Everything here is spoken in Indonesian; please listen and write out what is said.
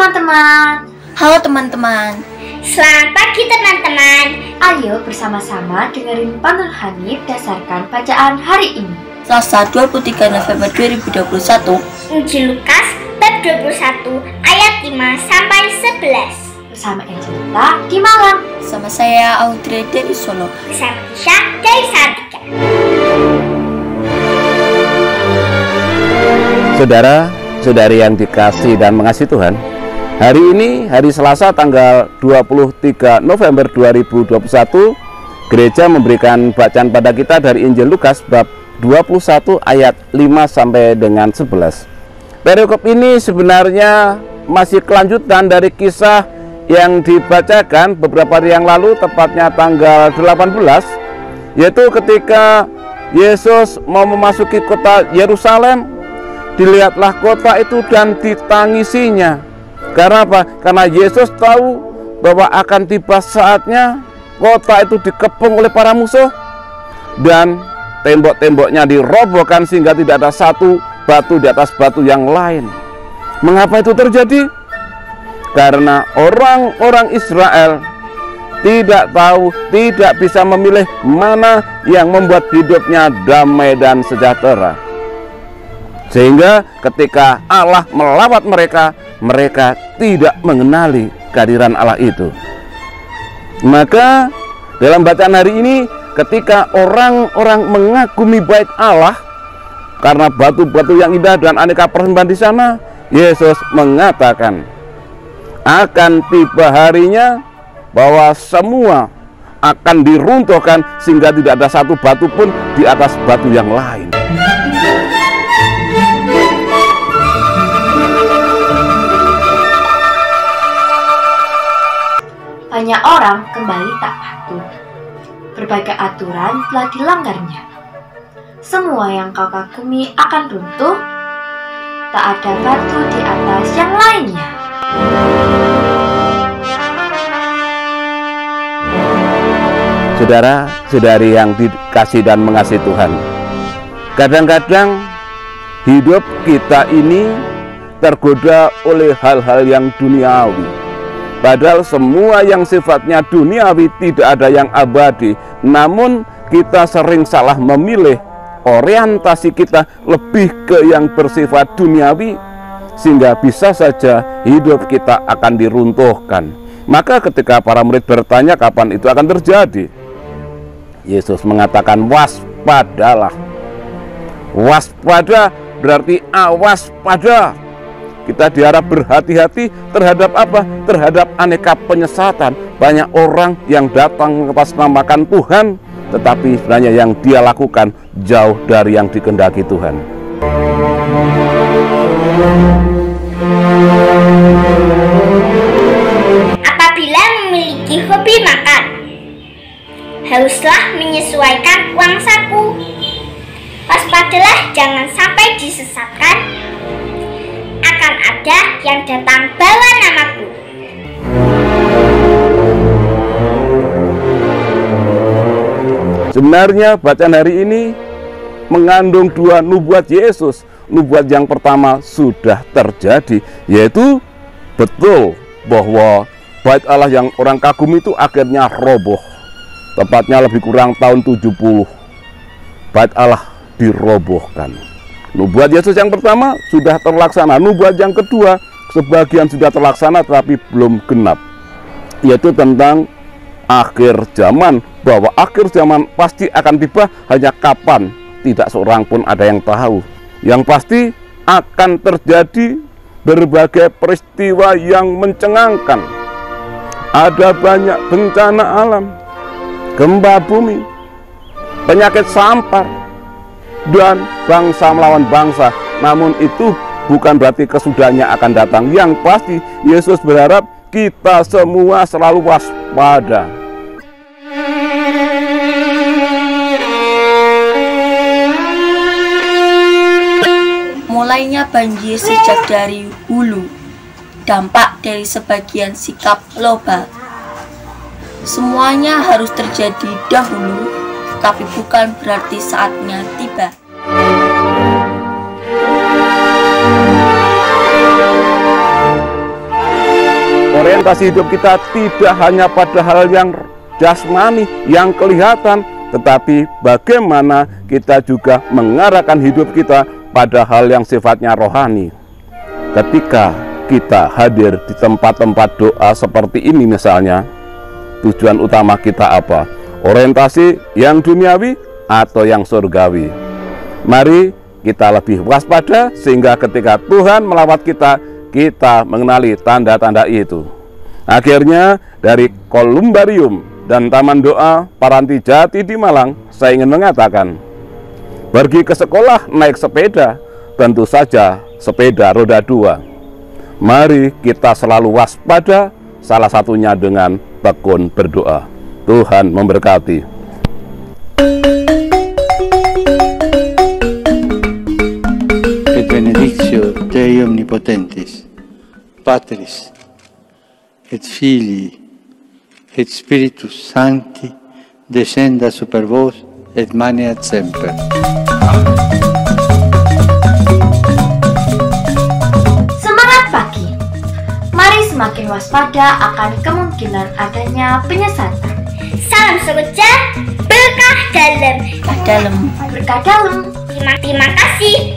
teman-teman. Halo teman-teman. Selamat pagi teman-teman. Ayo bersama-sama dengerin Panul Hanif dasarkan bacaan hari ini. Selasa 23 November 2021. Injil Lukas bab 21 ayat 5 sampai 11. Bersama Angelita di Malang. Sama saya Audrey dari Solo. Bersama Isya dari Salatiga. Saudara-saudari yang dikasih dan mengasihi Tuhan, hari ini hari Selasa tanggal 23 November 2021, gereja memberikan bacaan pada kita dari Injil Lukas bab 21 ayat 5 sampai dengan 11. Perikop ini sebenarnya masih kelanjutan dari kisah yang dibacakan beberapa hari yang lalu, tepatnya tanggal 18, yaitu ketika Yesus mau memasuki kota Yerusalem. Dilihatlah kota itu dan ditangisinya. Karena apa? Karena Yesus tahu bahwa akan tiba saatnya kota itu dikepung oleh para musuh dan tembok-temboknya dirobohkan sehingga tidak ada satu batu di atas batu yang lain. Mengapa itu terjadi? Karena orang-orang Israel tidak tahu, tidak bisa memilih mana yang membuat hidupnya damai dan sejahtera. Sehingga ketika Allah melawat mereka, mereka tidak mengenali kehadiran Allah itu. Maka dalam bacaan hari ini, ketika orang-orang mengagumi bait Allah karena batu-batu yang indah dan aneka persembahan di sana, Yesus mengatakan akan tiba harinya bahwa semua akan diruntuhkan sehingga tidak ada satu batu pun di atas batu yang lain. Banyak orang kembali tak patuh. Berbagai aturan telah dilanggarnya. Semua yang kau kagumi akan runtuh. Tak ada batu di atas yang lainnya. Saudara-saudari yang dikasih dan mengasihi Tuhan, kadang-kadang hidup kita ini tergoda oleh hal-hal yang duniawi. Padahal semua yang sifatnya duniawi tidak ada yang abadi. Namun kita sering salah memilih, orientasi kita lebih ke yang bersifat duniawi, sehingga bisa saja hidup kita akan diruntuhkan. Maka ketika para murid bertanya kapan itu akan terjadi, Yesus mengatakan waspadalah. Waspada berarti awas pada. Kita diharap berhati-hati terhadap apa? Terhadap aneka penyesatan. Banyak orang yang datang mengatasnamakan Tuhan, tetapi sebenarnya yang dia lakukan jauh dari yang dikehendaki Tuhan. Apabila memiliki hobi makan, haruslah menyesuaikan uang saku. Waspadalah jangan sampai disesatkan. Akan ada yang datang bawa namaku. Sebenarnya bacaan hari ini mengandung dua nubuat Yesus. Nubuat yang pertama sudah terjadi, yaitu betul bahwa bait Allah yang orang kagum itu akhirnya roboh. Tepatnya lebih kurang tahun 70. Bait Allah dirobohkan. Nubuat Yesus yang pertama sudah terlaksana. Nubuat yang kedua sebagian sudah terlaksana tetapi belum genap, yaitu tentang akhir zaman, bahwa akhir zaman pasti akan tiba, hanya kapan tidak seorang pun ada yang tahu. Yang pasti akan terjadi berbagai peristiwa yang mencengangkan. Ada banyak bencana alam, gempa bumi, penyakit sampar, dan bangsa melawan bangsa. Namun itu bukan berarti kesudahannya akan datang. Yang pasti Yesus berharap kita semua selalu waspada. Mulainya banjir sejak dari hulu, dampak dari sebagian sikap global. Semuanya harus terjadi dahulu, tapi bukan berarti saatnya tiba. orientasi hidup kita tidak hanya pada hal yang jasmani, yang kelihatan, tetapi bagaimana kita juga mengarahkan hidup kita pada hal yang sifatnya rohani. Ketika kita hadir di tempat-tempat doa seperti ini misalnya, tujuan utama kita apa? Orientasi yang duniawi atau yang surgawi? Mari kita lebih waspada sehingga ketika Tuhan melawat kita, kita mengenali tanda-tanda itu. Akhirnya dari Kolumbarium dan Taman Doa Paranti Jati di Malang, saya ingin mengatakan, pergi ke sekolah naik sepeda, tentu saja sepeda roda 2. Mari kita selalu waspada, salah satunya dengan tekun berdoa. Tuhan memberkati. Et benedictio Dei omnipotentis, Patris, et Filii, et Spiritus Sancti, descenda super vos et maneat semper. Semangat pagi. Mari semakin waspada akan kemungkinan adanya penyesatan. Salam seroja, berkah dalam. Dalam. Berkah dalam. Terima kasih.